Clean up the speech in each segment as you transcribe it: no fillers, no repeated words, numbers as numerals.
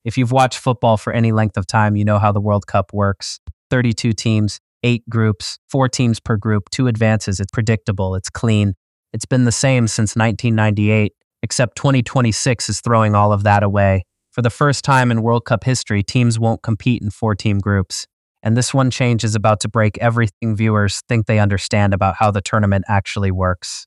If you've watched football for any length of time, you know how the World Cup works. 32 teams, 8 groups, 4 teams per group, 2 advances. It's predictable, it's clean. It's been the same since 1998, except 2026 is throwing all of that away. For the first time in World Cup history, teams won't compete in 4-team groups. And this one change is about to break everything viewers think they understand about how the tournament actually works.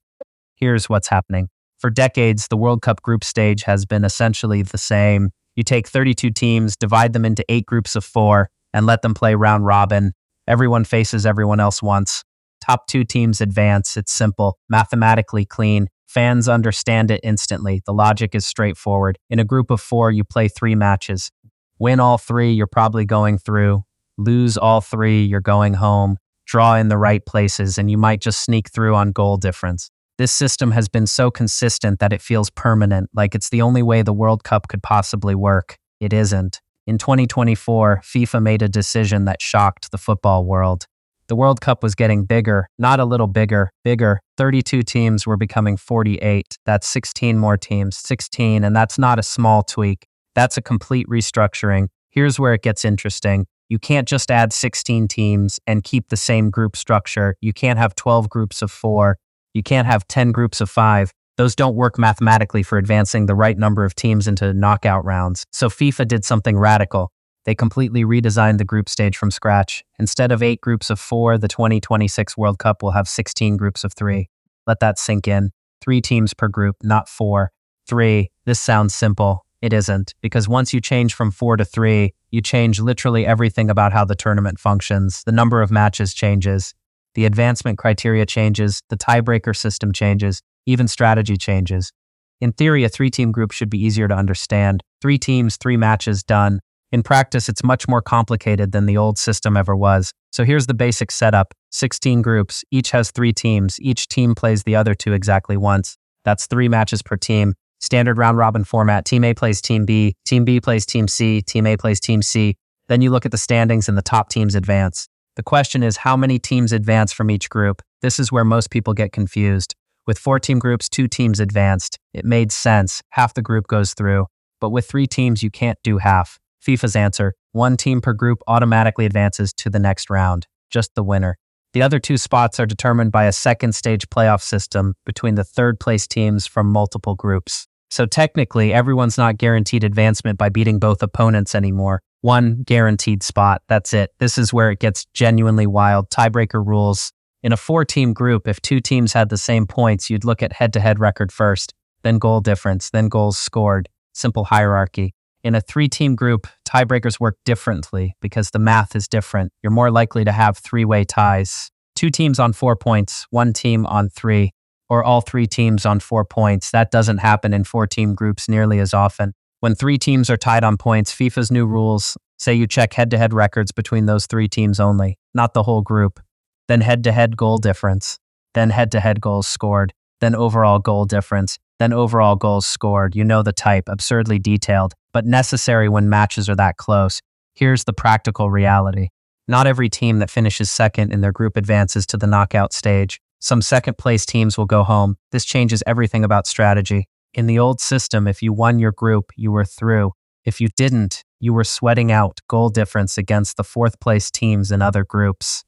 Here's what's happening. For decades, the World Cup group stage has been essentially the same. You take 32 teams, divide them into 8 groups of 4, and let them play round robin. Everyone faces everyone else once. Top 2 teams advance. It's simple, mathematically clean. Fans understand it instantly. The logic is straightforward. In a group of 4, you play 3 matches. Win all 3, you're probably going through. Lose all 3, you're going home. Draw in the right places, and you might just sneak through on goal difference. This system has been so consistent that it feels permanent, like it's the only way the World Cup could possibly work. It isn't. In 2024, FIFA made a decision that shocked the football world. The World Cup was getting bigger, not a little bigger, bigger. 32 teams were becoming 48. That's 16 more teams, 16, and that's not a small tweak. That's a complete restructuring. Here's where it gets interesting. You can't just add 16 teams and keep the same group structure. You can't have 12 groups of 4. You can't have 10 groups of 5. Those don't work mathematically for advancing the right number of teams into knockout rounds. So FIFA did something radical. They completely redesigned the group stage from scratch. Instead of 8 groups of 4, the 2026 World Cup will have 16 groups of 3. Let that sink in. 3 teams per group, not 4. 3. This sounds simple. It isn't, because once you change from 4 to 3, you change literally everything about how the tournament functions. The number of matches changes. The advancement criteria changes, the tiebreaker system changes, even strategy changes. In theory, a 3-team group should be easier to understand. 3 teams, 3 matches, done. In practice, it's much more complicated than the old system ever was. So here's the basic setup. 16 groups, each has 3 teams. Each team plays the other 2 exactly once. That's 3 matches per team. Standard round-robin format. Team A plays Team B plays Team C, Team A plays Team C. Then you look at the standings and the top teams advance. The question is how many teams advance from each group. This is where most people get confused. With 4-team groups, 2 teams advanced. It made sense. Half the group goes through. But with 3 teams, you can't do half. FIFA's answer, 1 team per group automatically advances to the next round. Just the winner. The other 2 spots are determined by a second stage playoff system between the 3rd place teams from multiple groups. So technically, everyone's not guaranteed advancement by beating both opponents anymore. 1 guaranteed spot. That's it. This is where it gets genuinely wild. Tiebreaker rules. In a 4-team group, if 2 teams had the same points, you'd look at head-to-head record first, then goal difference, then goals scored. Simple hierarchy. In a 3-team group, tiebreakers work differently because the math is different. You're more likely to have 3-way ties. 2 teams on 4 points, 1 team on 3, or all 3 teams on 4 points. That doesn't happen in 4-team groups nearly as often. When 3 teams are tied on points, FIFA's new rules say you check head-to-head records between those 3 teams only, not the whole group. Then head-to-head goal difference, then head-to-head goals scored, then overall goal difference, then overall goals scored. You know the type, absurdly detailed, but necessary when matches are that close. Here's the practical reality. Not every team that finishes second in their group advances to the knockout stage. Some second-place teams will go home. This changes everything about strategy. In the old system, if you won your group, you were through. If you didn't, you were sweating out goal difference against the 4th-place teams in other groups.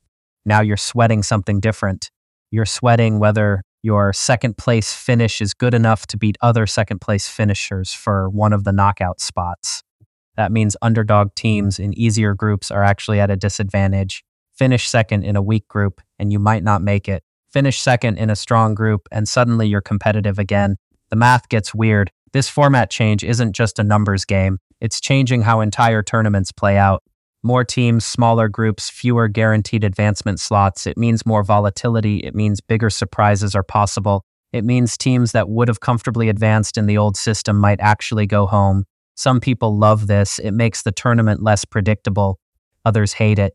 Now you're sweating something different. You're sweating whether your second-place finish is good enough to beat other second-place finishers for one of the knockout spots. That means underdog teams in easier groups are actually at a disadvantage. Finish second in a weak group, and you might not make it. Finish second in a strong group, and suddenly you're competitive again. The math gets weird. This format change isn't just a numbers game. It's changing how entire tournaments play out. More teams, smaller groups, fewer guaranteed advancement slots. It means more volatility. It means bigger surprises are possible. It means teams that would have comfortably advanced in the old system might actually go home. Some people love this. It makes the tournament less predictable. Others hate it.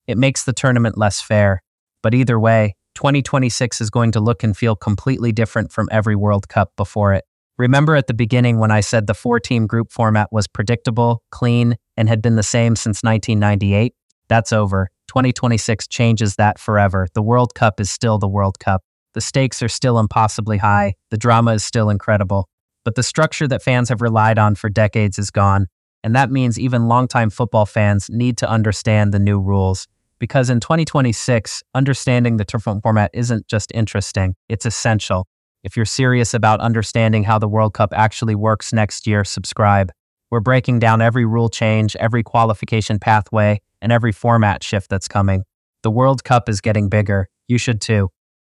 It makes the tournament less fair. But either way, 2026 is going to look and feel completely different from every World Cup before it. Remember at the beginning when I said the 4-team group format was predictable, clean, and had been the same since 1998? That's over. 2026 changes that forever. The World Cup is still the World Cup. The stakes are still impossibly high. The drama is still incredible. But the structure that fans have relied on for decades is gone. And that means even longtime football fans need to understand the new rules. Because in 2026, understanding the tournament format isn't just interesting, it's essential. If you're serious about understanding how the World Cup actually works next year, subscribe. We're breaking down every rule change, every qualification pathway, and every format shift that's coming. The World Cup is getting bigger. You should too.